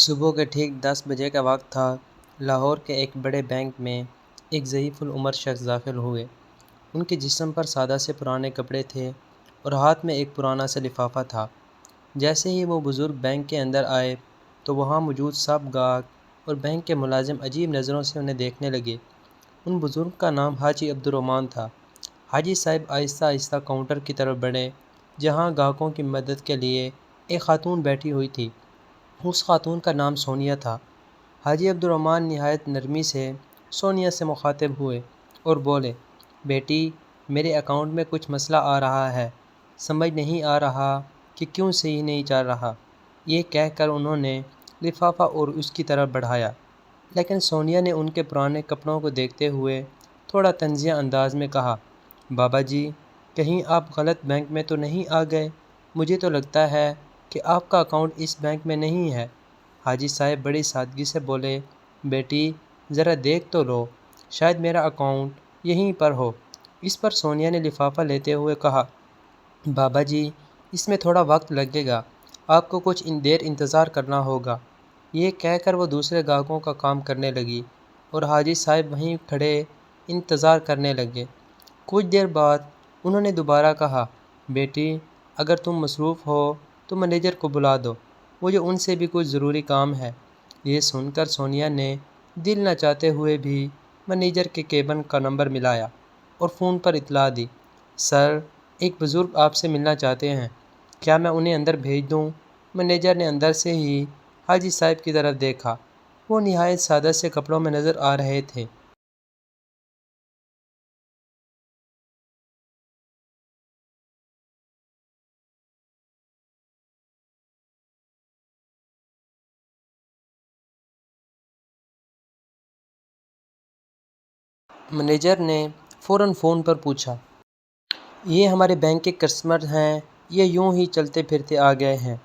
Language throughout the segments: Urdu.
صبح کے ٹھیک 10 بجے کا وقت تھا۔ لاہور کے ایک بڑے بینک میں ایک ضعیف العمر شخص داخل ہوئے۔ ان کے جسم پر سادہ سے پرانے کپڑے تھے اور ہاتھ میں ایک پرانا سا لفافہ تھا۔ جیسے ہی وہ بزرگ بینک کے اندر آئے تو وہاں موجود سب گاہک اور بینک کے ملازم عجیب نظروں سے انہیں دیکھنے لگے۔ ان بزرگ کا نام حاجی عبدالرحمن تھا۔ حاجی صاحب آہستہ آہستہ کاؤنٹر کی طرف بڑھے جہاں گاہکوں کی مدد کے لیے ایک خاتون بیٹھی ہوئی تھی۔ اس خاتون کا نام سونیا تھا۔ حاجی عبدالرحمن نہایت نرمی سے سونیا سے مخاطب ہوئے اور بولے، بیٹی میرے اکاؤنٹ میں کچھ مسئلہ آ رہا ہے، سمجھ نہیں آ رہا کہ کیوں صحیح نہیں چل رہا۔ یہ کہہ کر انہوں نے لفافہ اور اس کی طرف بڑھایا، لیکن سونیا نے ان کے پرانے کپڑوں کو دیکھتے ہوئے تھوڑا طنزیہ انداز میں کہا، بابا جی کہیں آپ غلط بینک میں تو نہیں آ گئے؟ مجھے تو لگتا ہے کہ آپ کا اکاؤنٹ اس بینک میں نہیں ہے۔ حاجی صاحب بڑی سادگی سے بولے، بیٹی ذرا دیکھ تو لو، شاید میرا اکاؤنٹ یہیں پر ہو۔ اس پر سونیا نے لفافہ لیتے ہوئے کہا، بابا جی اس میں تھوڑا وقت لگے گا، آپ کو کچھ دیر انتظار کرنا ہوگا۔ یہ کہہ کر وہ دوسرے گاہکوں کا کام کرنے لگی اور حاجی صاحب وہیں کھڑے انتظار کرنے لگے۔ کچھ دیر بعد انہوں نے دوبارہ کہا، بیٹی اگر تم مصروف ہو تو مینیجر کو بلا دو، مجھے ان سے بھی کچھ ضروری کام ہے۔ یہ سن کر سونیا نے دل نہ چاہتے ہوئے بھی مینیجر کے کیبن کا نمبر ملایا اور فون پر اطلاع دی، سر ایک بزرگ آپ سے ملنا چاہتے ہیں، کیا میں انہیں اندر بھیج دوں؟ مینیجر نے اندر سے ہی حاجی صاحب کی طرف دیکھا۔ وہ نہایت سادہ سے کپڑوں میں نظر آ رہے تھے۔ مینیجر نے فوراً فون پر پوچھا، یہ ہمارے بینک کے کسٹمر ہیں یا یوں ہی چلتے پھرتے آ گئے ہیں؟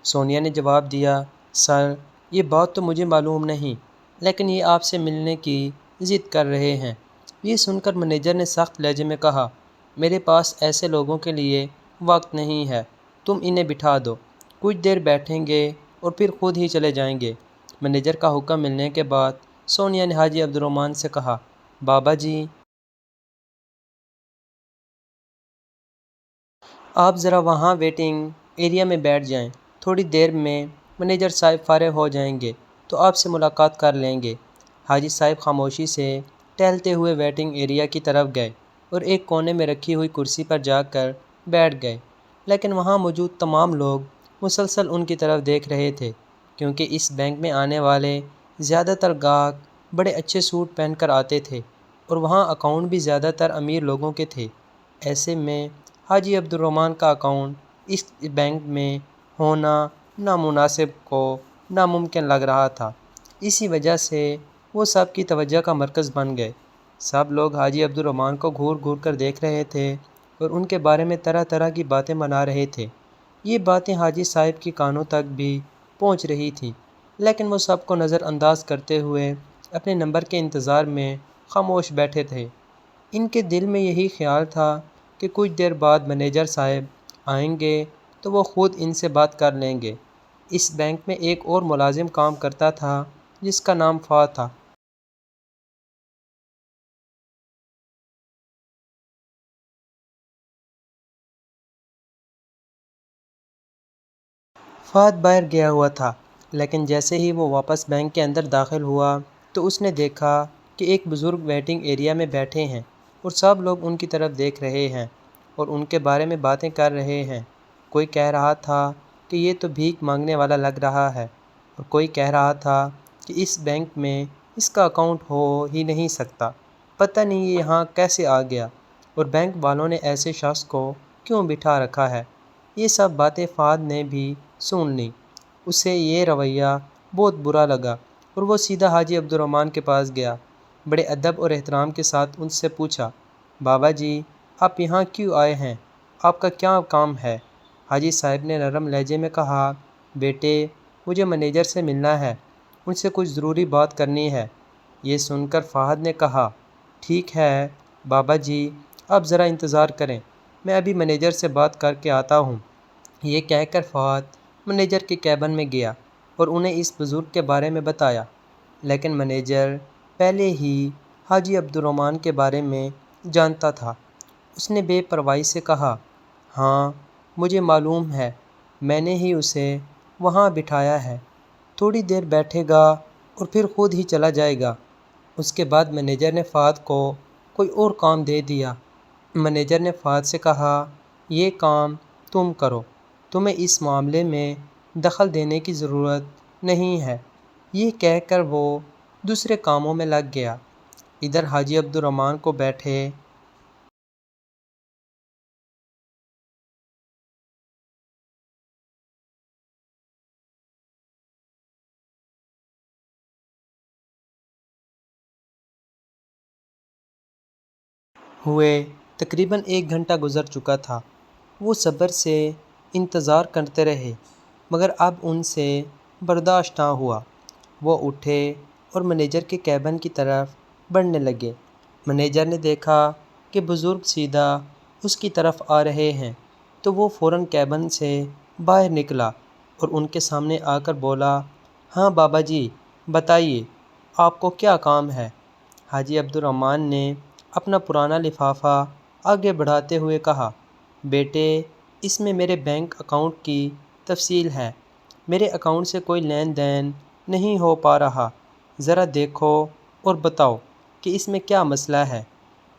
سونیا نے جواب دیا، سر یہ بات تو مجھے معلوم نہیں، لیکن یہ آپ سے ملنے کی ضد کر رہے ہیں۔ یہ سن کر مینیجر نے سخت لہجے میں کہا، میرے پاس ایسے لوگوں کے لیے وقت نہیں ہے، تم انہیں بٹھا دو، کچھ دیر بیٹھیں گے اور پھر خود ہی چلے جائیں گے۔ مینیجر کا حکم ملنے کے بعد سونیا نے حاجی عبدالرحمن سے کہا، بابا جی آپ ذرا وہاں ویٹنگ ایریا میں بیٹھ جائیں، تھوڑی دیر میں مینیجر صاحب فارغ ہو جائیں گے تو آپ سے ملاقات کر لیں گے۔ حاجی صاحب خاموشی سے ٹہلتے ہوئے ویٹنگ ایریا کی طرف گئے اور ایک کونے میں رکھی ہوئی کرسی پر جا کر بیٹھ گئے، لیکن وہاں موجود تمام لوگ مسلسل ان کی طرف دیکھ رہے تھے، کیونکہ اس بینک میں آنے والے زیادہ تر گاہک بڑے اچھے سوٹ پہن کر آتے تھے اور وہاں اکاؤنٹ بھی زیادہ تر امیر لوگوں کے تھے۔ ایسے میں حاجی عبدالرحمن کا اکاؤنٹ اس بینک میں ہونا نامناسب کو ناممکن لگ رہا تھا۔ اسی وجہ سے وہ سب کی توجہ کا مرکز بن گئے۔ سب لوگ حاجی عبدالرحمن کو گھور گھور کر دیکھ رہے تھے اور ان کے بارے میں طرح طرح کی باتیں بنا رہے تھے۔ یہ باتیں حاجی صاحب کی کانوں تک بھی پہنچ رہی تھیں، لیکن وہ سب کو نظر انداز کرتے ہوئے اپنے نمبر کے انتظار میں خاموش بیٹھے تھے۔ ان کے دل میں یہی خیال تھا کہ کچھ دیر بعد مینیجر صاحب آئیں گے تو وہ خود ان سے بات کر لیں گے۔ اس بینک میں ایک اور ملازم کام کرتا تھا جس کا نام فہد تھا۔ فہد باہر گیا ہوا تھا، لیکن جیسے ہی وہ واپس بینک کے اندر داخل ہوا تو اس نے دیکھا کہ ایک بزرگ ویٹنگ ایریا میں بیٹھے ہیں اور سب لوگ ان کی طرف دیکھ رہے ہیں اور ان کے بارے میں باتیں کر رہے ہیں۔ کوئی کہہ رہا تھا کہ یہ تو بھیک مانگنے والا لگ رہا ہے اور کوئی کہہ رہا تھا کہ اس بینک میں اس کا اکاؤنٹ ہو ہی نہیں سکتا، پتہ نہیں یہ یہاں کیسے آ گیا اور بینک والوں نے ایسے شخص کو کیوں بٹھا رکھا ہے۔ یہ سب باتیں فہد نے بھی سن لیں۔ اسے یہ رویہ بہت برا لگا اور وہ سیدھا حاجی عبدالرحمن کے پاس گیا، بڑے ادب اور احترام کے ساتھ ان سے پوچھا، بابا جی آپ یہاں کیوں آئے ہیں؟ آپ کا کیا کام ہے؟ حاجی صاحب نے نرم لہجے میں کہا، بیٹے مجھے مینیجر سے ملنا ہے، ان سے کچھ ضروری بات کرنی ہے۔ یہ سن کر فہد نے کہا، ٹھیک ہے بابا جی آپ ذرا انتظار کریں، میں ابھی مینیجر سے بات کر کے آتا ہوں۔ یہ کہہ کر فہد مینیجر کے کیبن میں گیا اور انہیں اس بزرگ کے بارے میں بتایا، لیکن مینیجر پہلے ہی حاجی عبدالرحمٰن کے بارے میں جانتا تھا۔ اس نے بے پرواہی سے کہا، ہاں مجھے معلوم ہے، میں نے ہی اسے وہاں بٹھایا ہے، تھوڑی دیر بیٹھے گا اور پھر خود ہی چلا جائے گا۔ اس کے بعد مینیجر نے فہد کو کوئی اور کام دے دیا۔ مینیجر نے فہد سے کہا، یہ کام تم کرو، تمہیں اس معاملے میں دخل دینے کی ضرورت نہیں ہے۔ یہ کہہ کر وہ دوسرے کاموں میں لگ گیا۔ ادھر حاجی عبدالرحمٰن کو بیٹھے ہوئے تقریباً 1 گھنٹہ گزر چکا تھا۔ وہ صبر سے انتظار کرتے رہے، مگر اب ان سے برداشت نہ ہوا۔ وہ اٹھے اور مینیجر کے کیبن کی طرف بڑھنے لگے۔ مینیجر نے دیکھا کہ بزرگ سیدھا اس کی طرف آ رہے ہیں، تو وہ فوراً کیبن سے باہر نکلا اور ان کے سامنے آ کر بولا، ہاں بابا جی بتائیے، آپ کو کیا کام ہے؟ حاجی عبدالرحمٰن نے اپنا پرانا لفافہ آگے بڑھاتے ہوئے کہا، بیٹے اس میں میرے بینک اکاؤنٹ کی تفصیل ہے۔ میرے اکاؤنٹ سے کوئی لین دین نہیں ہو پا رہا، ذرا دیکھو اور بتاؤ کہ اس میں کیا مسئلہ ہے۔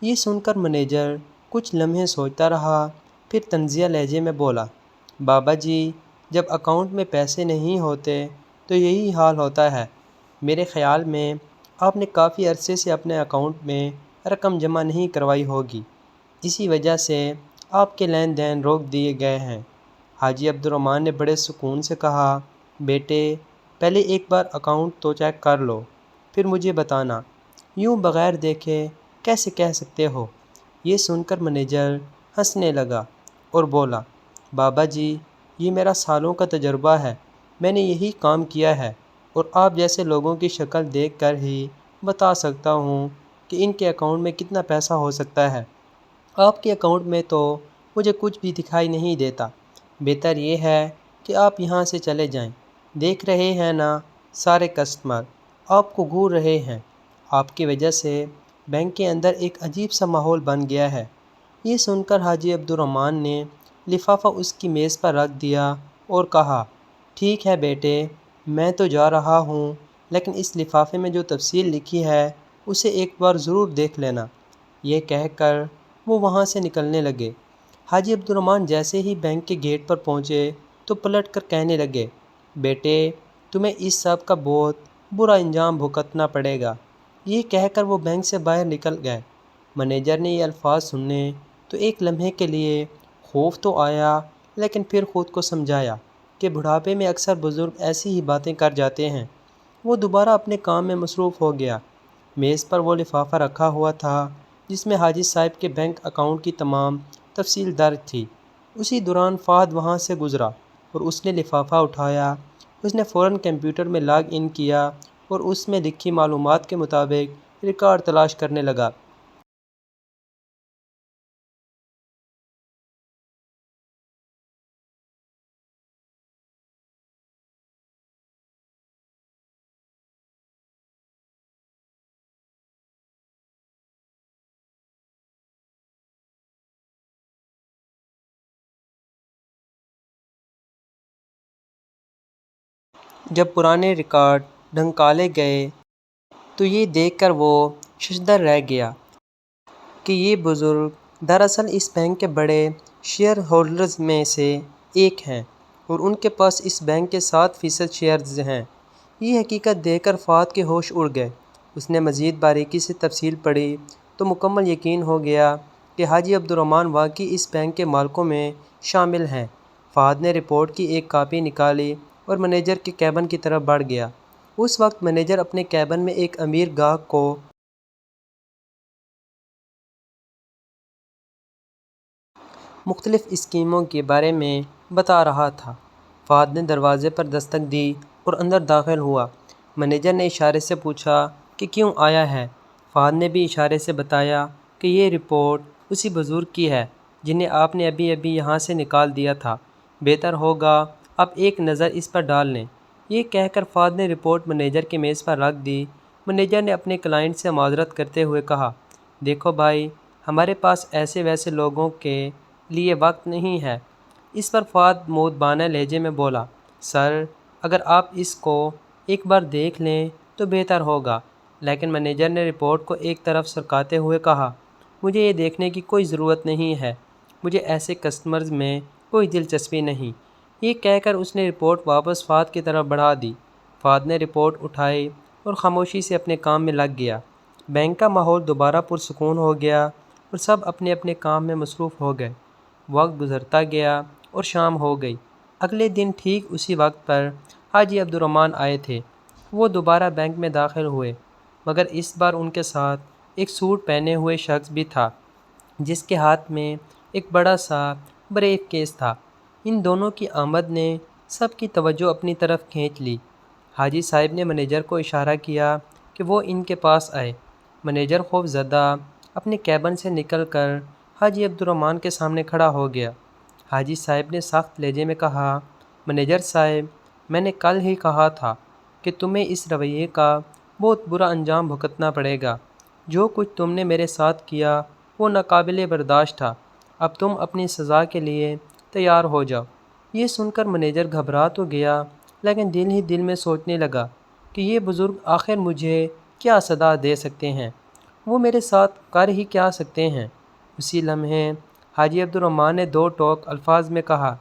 یہ سن کر مینیجر کچھ لمحے سوچتا رہا، پھر طنزیہ لہجے میں بولا، بابا جی جب اکاؤنٹ میں پیسے نہیں ہوتے تو یہی حال ہوتا ہے۔ میرے خیال میں آپ نے کافی عرصے سے اپنے اکاؤنٹ میں رقم جمع نہیں کروائی ہوگی، اسی وجہ سے آپ کے لین دین روک دیے گئے ہیں۔ حاجی عبدالرحمٰن نے بڑے سکون سے کہا، بیٹے پہلے ایک بار اکاؤنٹ تو چیک کر لو، پھر مجھے بتانا، یوں بغیر دیکھے کیسے کہہ سکتے ہو؟ یہ سن کر مینیجر ہنسنے لگا اور بولا، بابا جی یہ میرا سالوں کا تجربہ ہے، میں نے یہی کام کیا ہے اور آپ جیسے لوگوں کی شکل دیکھ کر ہی بتا سکتا ہوں کہ ان کے اکاؤنٹ میں کتنا پیسہ ہو سکتا ہے۔ آپ کے اکاؤنٹ میں تو مجھے کچھ بھی دکھائی نہیں دیتا۔ بہتر یہ ہے کہ آپ یہاں سے چلے جائیں۔ دیکھ رہے ہیں نا سارے کسٹمر آپ کو گھور رہے ہیں۔ آپ کی وجہ سے بینک کے اندر ایک عجیب سا ماحول بن گیا ہے۔ یہ سن کر حاجی عبدالرحمٰن نے لفافہ اس کی میز پر رکھ دیا اور کہا، ٹھیک ہے بیٹے میں تو جا رہا ہوں، لیکن اس لفافے میں جو تفصیل لکھی ہے اسے ایک بار ضرور دیکھ لینا۔ یہ کہہ کر وہ وہاں سے نکلنے لگے۔ حاجی عبدالرحمٰن جیسے ہی بینک کے گیٹ پر پہنچے تو پلٹ کر کہنے لگے، بیٹے تمہیں اس سب کا بہت برا انجام بھگتنا پڑے گا۔ یہ کہہ کر وہ بینک سے باہر نکل گئے۔ مینیجر نے یہ الفاظ سنے تو ایک لمحے کے لیے خوف تو آیا، لیکن پھر خود کو سمجھایا کہ بڑھاپے میں اکثر بزرگ ایسی ہی باتیں کر جاتے ہیں۔ وہ دوبارہ اپنے کام میں مصروف ہو گیا۔ میز پر وہ لفافہ رکھا ہوا تھا جس میں حاجی صاحب کے بینک اکاؤنٹ کی تمام تفصیل درج تھی۔ اسی دوران فہد وہاں سے گزرا اور اس نے لفافہ اٹھایا۔ اس نے فوراً کمپیوٹر میں لاگ ان کیا اور اس میں لکھی معلومات کے مطابق ریکارڈ تلاش کرنے لگا۔ جب پرانے ریکارڈ ڈھنکالے گئے تو یہ دیکھ کر وہ ششدر رہ گیا کہ یہ بزرگ دراصل اس بینک کے بڑے شیئر ہولڈرز میں سے ایک ہیں اور ان کے پاس اس بینک کے 7% شیئرز ہیں۔ یہ حقیقت دیکھ کر فہد کے ہوش اڑ گئے۔ اس نے مزید باریکی سے تفصیل پڑھی تو مکمل یقین ہو گیا کہ حاجی عبدالرحمٰن واقعی اس بینک کے مالکوں میں شامل ہیں۔ فہد نے رپورٹ کی ایک کاپی نکالی اور مینیجر کے کیبن کی طرف بڑھ گیا۔ اس وقت مینیجر اپنے کیبن میں ایک امیر گاہک کو مختلف اسکیموں کے بارے میں بتا رہا تھا۔ فہد نے دروازے پر دستک دی اور اندر داخل ہوا۔ مینیجر نے اشارے سے پوچھا کہ کیوں آیا ہے؟ فہد نے بھی اشارے سے بتایا کہ یہ رپورٹ اسی بزرگ کی ہے جنہیں آپ نے ابھی ابھی یہاں سے نکال دیا تھا۔ بہتر ہوگا آپ ایک نظر اس پر ڈال لیں۔ یہ کہہ کر فہد نے رپورٹ منیجر کی میز پر رکھ دی۔ منیجر نے اپنے کلائنٹ سے معذرت کرتے ہوئے کہا، دیکھو بھائی، ہمارے پاس ایسے ویسے لوگوں کے لیے وقت نہیں ہے۔ اس پر فہد مودبانہ لہجے میں بولا، سر، اگر آپ اس کو ایک بار دیکھ لیں تو بہتر ہوگا۔ لیکن منیجر نے رپورٹ کو ایک طرف سرکاتے ہوئے کہا، مجھے یہ دیکھنے کی کوئی ضرورت نہیں ہے، مجھے ایسے کسٹمرز میں کوئی دلچسپی نہیں۔ یہ کہہ کر اس نے رپورٹ واپس فہد کی طرف بڑھا دی۔ فہد نے رپورٹ اٹھائی اور خاموشی سے اپنے کام میں لگ گیا۔ بینک کا ماحول دوبارہ پرسکون ہو گیا اور سب اپنے اپنے کام میں مصروف ہو گئے۔ وقت گزرتا گیا اور شام ہو گئی۔ اگلے دن ٹھیک اسی وقت پر حاجی عبدالرحمن آئے تھے۔ وہ دوبارہ بینک میں داخل ہوئے، مگر اس بار ان کے ساتھ ایک سوٹ پہنے ہوئے شخص بھی تھا، جس کے ہاتھ میں ایک بڑا سا بریف کیس تھا۔ ان دونوں کی آمد نے سب کی توجہ اپنی طرف کھینچ لی۔ حاجی صاحب نے منیجر کو اشارہ کیا کہ وہ ان کے پاس آئے۔ منیجر خوف زدہ اپنے کیبن سے نکل کر حاجی عبدالرحمن کے سامنے کھڑا ہو گیا۔ حاجی صاحب نے سخت لہجے میں کہا، منیجر صاحب، میں نے کل ہی کہا تھا کہ تمہیں اس رویے کا بہت برا انجام بھگتنا پڑے گا۔ جو کچھ تم نے میرے ساتھ کیا وہ ناقابل برداشت تھا۔ اب تم اپنی سزا کے لیے تیار ہو جاؤ۔ یہ سن کر منیجر گھبرا تو گیا، لیکن دل ہی دل میں سوچنے لگا کہ یہ بزرگ آخر مجھے کیا سزا دے سکتے ہیں، وہ میرے ساتھ کر ہی کیا سکتے ہیں۔ اسی لمحے حاجی عبدالرحمن نے دو ٹوک الفاظ میں کہا،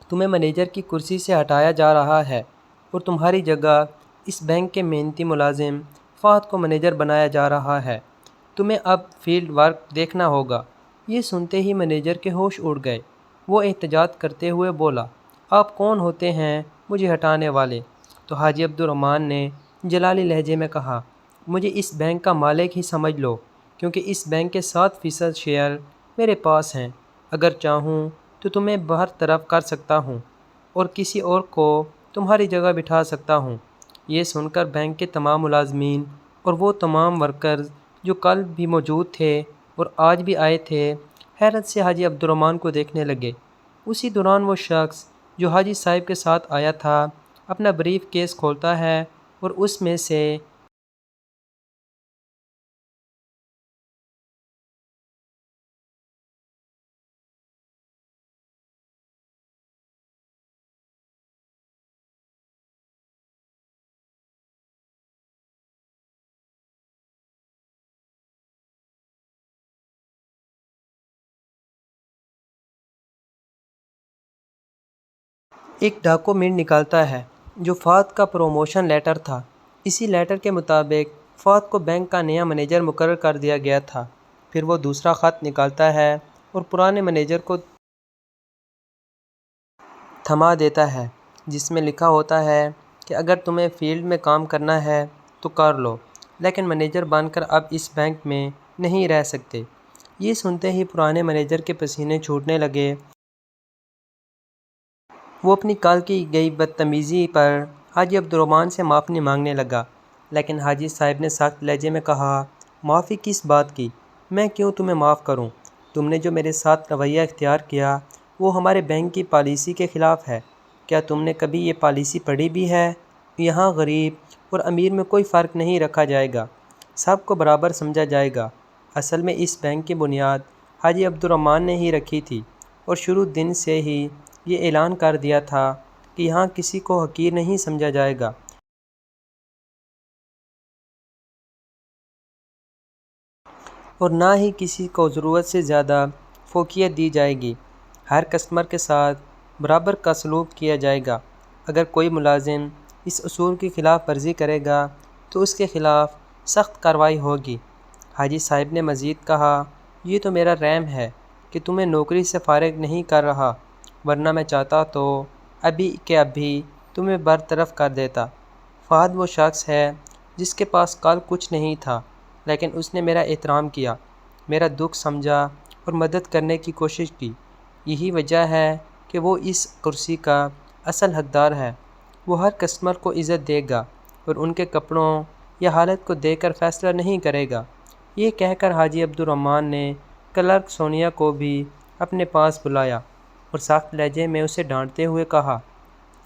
تمہیں منیجر کی کرسی سے ہٹایا جا رہا ہے اور تمہاری جگہ اس بینک کے محنتی ملازم فہد کو منیجر بنایا جا رہا ہے۔ تمہیں اب فیلڈ ورک دیکھنا ہوگا۔ یہ سنتے ہی منیجر کے ہوش اڑ گئے۔ وہ احتجاج کرتے ہوئے بولا، آپ کون ہوتے ہیں مجھے ہٹانے والے؟ تو حاجی عبدالرحمن نے جلالی لہجے میں کہا، مجھے اس بینک کا مالک ہی سمجھ لو، کیونکہ اس بینک کے 7% شیئر میرے پاس ہیں۔ اگر چاہوں تو تمہیں برطرف کر سکتا ہوں اور کسی اور کو تمہاری جگہ بٹھا سکتا ہوں۔ یہ سن کر بینک کے تمام ملازمین اور وہ تمام ورکرز جو کل بھی موجود تھے اور آج بھی آئے تھے، حیرت سے حاجی عبدالرحمن کو دیکھنے لگے۔ اسی دوران وہ شخص جو حاجی صاحب کے ساتھ آیا تھا اپنا بریف کیس کھولتا ہے اور اس میں سے ایک ڈاکومنٹ نکالتا ہے جو فہد کا پروموشن لیٹر تھا۔ اسی لیٹر کے مطابق فہد کو بینک کا نیا منیجر مقرر کر دیا گیا تھا۔ پھر وہ دوسرا خط نکالتا ہے اور پرانے منیجر کو تھما دیتا ہے، جس میں لکھا ہوتا ہے کہ اگر تمہیں فیلڈ میں کام کرنا ہے تو کر لو، لیکن منیجر بن کر اب اس بینک میں نہیں رہ سکتے۔ یہ سنتے ہی پرانے منیجر کے پسینے چھوٹنے لگے۔ وہ اپنی کل کی گئی بدتمیزی پر حاجی عبدالرحمن سے معافی مانگنے لگا، لیکن حاجی صاحب نے سخت لہجے میں کہا، معافی کس بات کی؟ میں کیوں تمہیں معاف کروں؟ تم نے جو میرے ساتھ رویہ اختیار کیا وہ ہمارے بینک کی پالیسی کے خلاف ہے۔ کیا تم نے کبھی یہ پالیسی پڑھی بھی ہے؟ یہاں غریب اور امیر میں کوئی فرق نہیں رکھا جائے گا، سب کو برابر سمجھا جائے گا۔ اصل میں اس بینک کی بنیاد حاجی عبدالرحمن نے ہی رکھی تھی اور شروع دن سے ہی یہ اعلان کر دیا تھا کہ یہاں کسی کو حقیر نہیں سمجھا جائے گا اور نہ ہی کسی کو ضرورت سے زیادہ فوقیت دی جائے گی۔ ہر کسٹمر کے ساتھ برابر کا سلوک کیا جائے گا۔ اگر کوئی ملازم اس اصول کی خلاف ورزی کرے گا تو اس کے خلاف سخت کارروائی ہوگی۔ حاجی صاحب نے مزید کہا، یہ تو میرا رحم ہے کہ تمہیں نوکری سے فارغ نہیں کر رہا، ورنہ میں چاہتا تو ابھی کہ ابھی تمہیں برطرف کر دیتا۔ فہد وہ شخص ہے جس کے پاس کل کچھ نہیں تھا، لیکن اس نے میرا احترام کیا، میرا دکھ سمجھا اور مدد کرنے کی کوشش کی۔ یہی وجہ ہے کہ وہ اس کرسی کا اصل حقدار ہے۔ وہ ہر کسٹمر کو عزت دے گا اور ان کے کپڑوں یا حالت کو دیکھ کر فیصلہ نہیں کرے گا۔ یہ کہہ کر حاجی عبدالرحمن نے کلرک سونیا کو بھی اپنے پاس بلایا اور سخت لہجے میں اسے ڈانٹتے ہوئے کہا،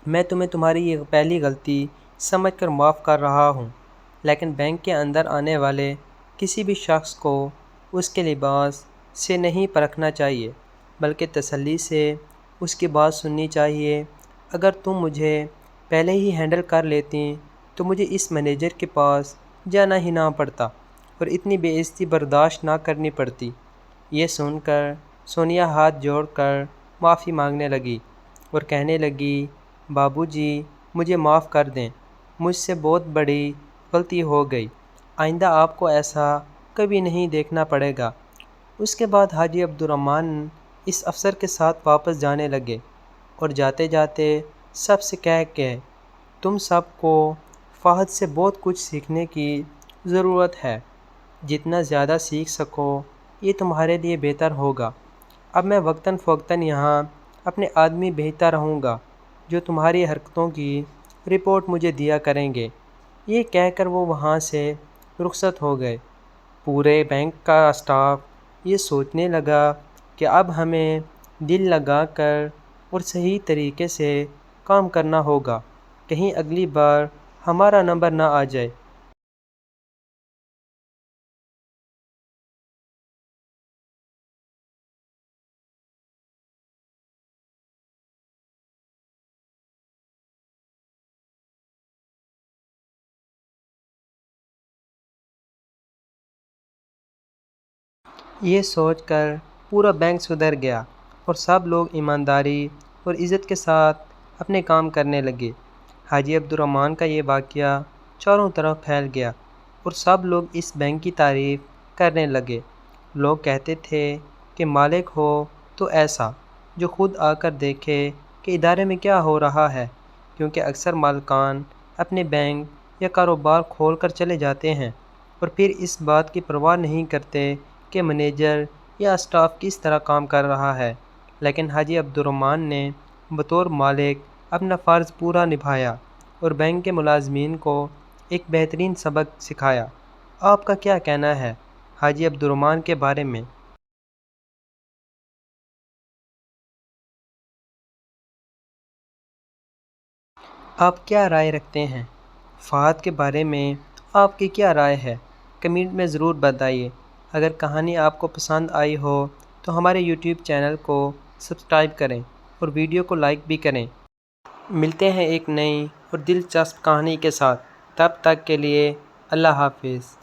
میں تمہیں تمہاری یہ پہلی غلطی سمجھ کر معاف کر رہا ہوں، لیکن بینک کے اندر آنے والے کسی بھی شخص کو اس کے لباس سے نہیں پرکھنا چاہیے، بلکہ تسلی سے اس کی بات سننی چاہیے۔ اگر تم مجھے پہلے ہی ہینڈل کر لیتی تو مجھے اس مینیجر کے پاس جانا ہی نہ پڑتا اور اتنی بے عزتی برداشت نہ کرنی پڑتی۔ یہ سن کر سونیا ہاتھ جوڑ کر معافی مانگنے لگی اور کہنے لگی، بابو جی مجھے معاف کر دیں، مجھ سے بہت بڑی غلطی ہو گئی، آئندہ آپ کو ایسا کبھی نہیں دیکھنا پڑے گا۔ اس کے بعد حاجی عبدالرحمن اس افسر کے ساتھ واپس جانے لگے اور جاتے جاتے سب سے کہہ کہ تم سب کو فہد سے بہت کچھ سیکھنے کی ضرورت ہے، جتنا زیادہ سیکھ سکو یہ تمہارے لیے بہتر ہوگا۔ اب میں وقتاً فوقتاً یہاں اپنے آدمی بھیجتا رہوں گا جو تمہاری حرکتوں کی رپورٹ مجھے دیا کریں گے۔ یہ کہہ کر وہ وہاں سے رخصت ہو گئے۔ پورے بینک کا اسٹاف یہ سوچنے لگا کہ اب ہمیں دل لگا کر اور صحیح طریقے سے کام کرنا ہوگا، کہیں اگلی بار ہمارا نمبر نہ آ جائے۔ یہ سوچ کر پورا بینک سدھر گیا اور سب لوگ ایمانداری اور عزت کے ساتھ اپنے کام کرنے لگے۔ حاجی عبدالرحمن کا یہ واقعہ چاروں طرف پھیل گیا اور سب لوگ اس بینک کی تعریف کرنے لگے۔ لوگ کہتے تھے کہ مالک ہو تو ایسا جو خود آ کر دیکھے کہ ادارے میں کیا ہو رہا ہے، کیونکہ اکثر مالکان اپنے بینک یا کاروبار کھول کر چلے جاتے ہیں اور پھر اس بات کی پرواہ نہیں کرتے کہ مینیجر یا اسٹاف کس طرح کام کر رہا ہے۔ لیکن حاجی عبدالرحمن نے بطور مالک اپنا فرض پورا نبھایا اور بینک کے ملازمین کو ایک بہترین سبق سکھایا۔ آپ کا کیا کہنا ہے حاجی عبدالرحمن کے بارے میں؟ آپ کیا رائے رکھتے ہیں؟ فہد کے بارے میں آپ کی کیا رائے ہے؟ کمنٹ میں ضرور بتائیے۔ اگر کہانی آپ کو پسند آئی ہو تو ہمارے یوٹیوب چینل کو سبسکرائب کریں اور ویڈیو کو لائک بھی کریں۔ ملتے ہیں ایک نئی اور دلچسپ کہانی کے ساتھ، تب تک کے لیے اللہ حافظ۔